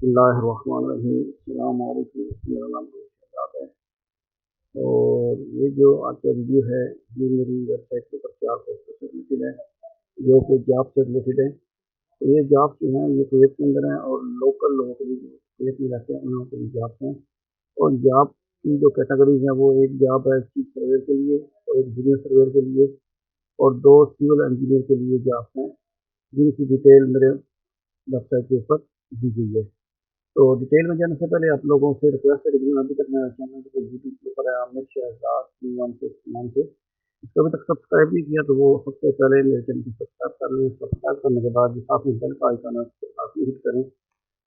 बिस्मिल्लाहिर्रहमानिर्रहीम। अस्सलाम वालेकुम। मेरा नाम शहजाद है और ये जो आज का वीडियो है ये मेरी वेबसाइट के ऊपर 4 पोस्टों से रिलेटेड है जो कि जॉब से रिलेटेड है। तो ये जॉब जो हैं ये कुवैत के अंदर हैं और लोकल लोगों के लिए जो कुवैत में रहते हैं उन लोगों के लिए जॉब्स हैं। और जॉब की जो कैटेगरीज हैं वो एक जॉब है चीफ सर्वेयर के लिए और एक जूनियर सर्वेयर के लिए और 2 सिविल इंजीनियर के लिए जॉब्स हैं जिनकी डिटेल मेरे वेबसाइट के ऊपर दी गई है। तो डिटेल में जाने से पहले आप लोगों से रिक्वेस्ट है कि जिन्होंने अभी तक मेरा चैनल को यूट्यूब के ऊपर है आमिर शहजाद 316 नाम से इसको अभी तक सब्सक्राइब नहीं किया तो वो सबसे पहले मेरे चैनल को सब्सक्राइब कर लें। सब्सक्राइब करने के बाद जो साथ में बेल का आइकन है उसके साथ में हिट करें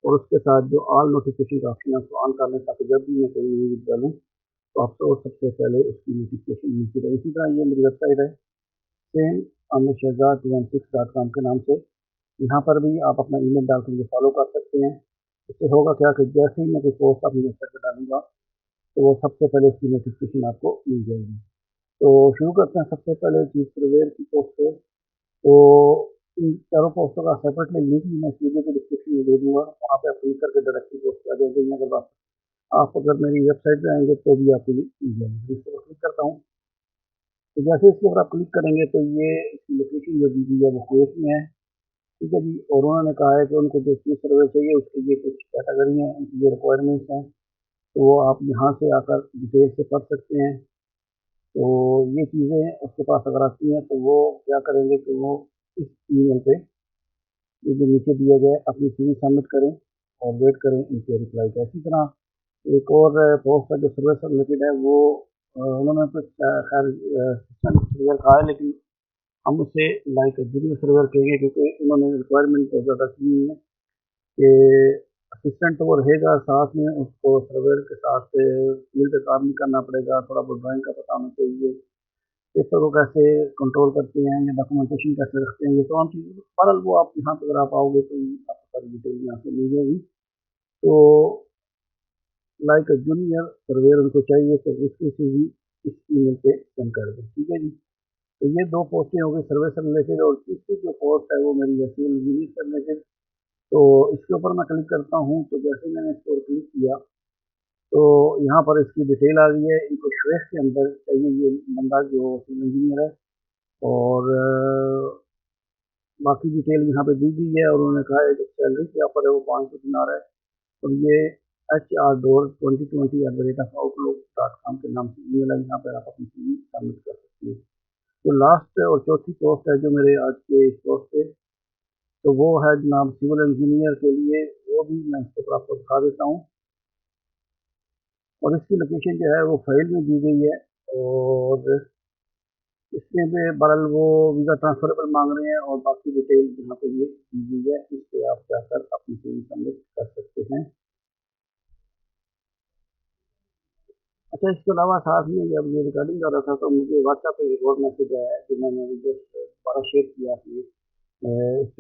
और उसके साथ जो ऑल नोटिफिकेशन का ऑप्शन है उसको ऑन कर लें ताकि जब भी मैं कोई वीडियो डालूँ तो आपको सबसे पहले उसकी नोटिफिकेशन मिलती रहे। इसी तरह ये मेरी वेबसाइट है सेम आमिर शहजाद 216.com के नाम से। यहाँ पर भी आप अपना ईमेल डाल कर मुझे फॉलो कर सकते हैं। इससे होगा क्या कि जैसे ही मैं कोई पोस्ट अपनी वेबसाइट पर डालूंगा तो वो सबसे पहले उसकी नोटिफिकेशन आपको मिल जाएगी। तो शुरू करते हैं सबसे पहले चीफ सर्वेयर की पोस्ट से। तो इन चारों पोस्टों का सेपरेटली लिंक भी मैं इस वीडियो के डिस्क्रिप्शन में दे दूंगा, वहाँ पे आप क्लिक करके डायरेक्टली पोस्ट आ जाएगी। अगर आप अगर मेरी वेबसाइट पे आएंगे तो भी आपको मिल जाएगी। इस पर क्लिक करता हूँ तो जैसे इसके ऊपर आप क्लिक करेंगे तो ये इसकी लोकेशन जो दी गई है वो कुवैत में है। ठीक है जी। और उन्होंने कहा है कि उनको जो चीफ सर्वे चाहिए उसके लिए कुछ कैटेगरी हैं, उनकी ये रिक्वायरमेंट्स हैं तो वो आप यहाँ से आकर डिटेल से पढ़ सकते हैं। तो ये चीज़ें उसके पास अगर आती हैं तो वो क्या करेंगे कि वो इस ईमेल पे ये जो नीचे दिया गया है अपनी सीवी सबमिट करें और वेट करें इनके रिप्लाई का। इसी तरह एक और पोस्ट है जो सर्वे से रिलेटेड है वो उन्होंने तो खैर सिस्टम सर्वेयर कहा है लेकिन हम उसे लाइक जूनियर सर्वेयर कहेंगे क्योंकि उन्होंने रिक्वायरमेंट बहुत ज़्यादा की है कि असिस्टेंट तो वो रहेगा, साथ में उसको सर्वेयर के साथ फील्ड पे काम भी करना पड़ेगा, थोड़ा बहुत ड्राइंग का पता होना चाहिए, पेपर को कैसे कंट्रोल करते हैं या डॉक्यूमेंटेशन कैसे रखते हैं, ये तमाम चीज़ें बहरहाल वो आप यहाँ पर अगर आप आओगे तो आपको सारी डिटेल यहाँ से मिल जाएगी। तो लाइक जूनियर सर्वेयर उनको चाहिए तो उसकी सीवी इस ईमेल पे सेंड कर दें। ठीक है जी। तो ये 2 पोस्टें हो गई सर्वे से रिलेटेड और तीसरी जो पोस्ट है वो मेरी है सिविल इंजीनियर से रिलेटेड। तो इसके ऊपर मैं क्लिक करता हूँ तो जैसे मैंने इस पर क्लिक किया तो यहाँ पर इसकी डिटेल आ गई है। इनको श्वेत के अंदर चाहिए ये बंदा जो सिविल इंजीनियर है और बाकी डिटेल यहाँ पे दी गई है और उन्होंने कहा है कि सैलरी क्या पर है वो 500 दिनार है और ये HR2020@outlook.com के नाम से ईमेल है। यहाँ पर आप अपनी सीवी सबमिट कर सकते हैं। तो लास्ट और चौथी पोस्ट है जो मेरे आज के इस पोस्ट पे तो वो है जनाब सिविल इंजीनियर के लिए, वो भी मैं इसके ऊपर आपको दिखा देता हूँ और इसकी लोकेशन जो है वो फाइल में दी गई है और इसमें भी बहरहाल वो वीज़ा ट्रांसफरेबल मांग रहे हैं और बाकी डिटेल यहाँ पे ये दी गई है, इस पर आप जाकर अपनी सीवी सबमिट कर सकते हैं। अच्छा, इसके अलावा साथ में जब ये रिकॉर्डिंग कर रहा था तो मुझे व्हाट्सएप पे एक और मैसेज आया है जो मैंने जस्ट दोबारा शेयर किया अपनी इस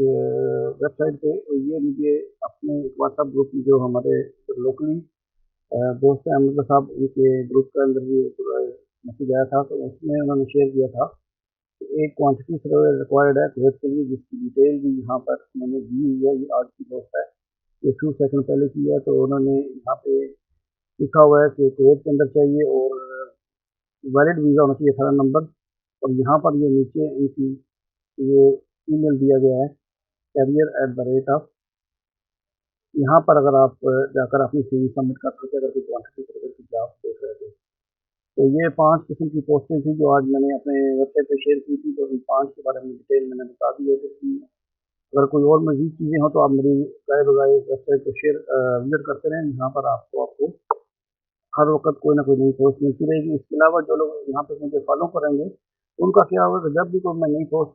वेबसाइट पे। ये मुझे अपने एक व्हाट्सएप ग्रुप में जो हमारे लोकली दोस्त हैं अहमद साहब उनके ग्रुप के अंदर भी मैसेज आया था तो उसमें उन्होंने शेयर किया था कि एक क्वांटिटी सर्वे रिक्वायर्ड है कुवैत के लिए जिसकी डिटेल भी यहाँ पर उन्होंने दी हुई है। ये आज की पोस्ट है, ये फ्यू सेकंड पहले की है। तो उन्होंने यहाँ पे लिखा हुआ है कि कुवैत के अंदर चाहिए और वैलिड वीज़ा होना चाहिए 18 नंबर और यहाँ पर ये नीचे इनकी ये ईमेल दिया गया है career@, यहाँ पर अगर आप जाकर अपनी सीवी सबमिट कर सकते हैं अगर कोई क्वांटिटी सर्वे की जॉब देख रहे थे। तो ये 5 किस्म की पोस्टें थी जो आज मैंने अपने वेबसाइट पे शेयर की थी। तो इन 5 के बारे में डिटेल मैंने बता दी है। कि अगर कोई और मजीद चीज़ें हो तो आप मेरी राय बजाय वेबसाइट को शेयर विजिट करते रहें। यहाँ पर आपको हर वक्त कोई ना कोई नई पोस्ट मिलती रहेगी। इसके अलावा जो लोग यहाँ पे मुझे फॉलो करेंगे उनका क्या होगा कि जब भी कोई मैं नई पोस्ट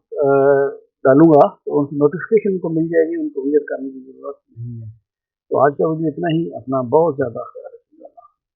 डालूंगा तो उनकी नोटिफिकेशन उनको मिल जाएगी, उनको विजिट करने की ज़रूरत नहीं है। तो आज का वीडियो इतना ही। अपना बहुत ज़्यादा ख्याल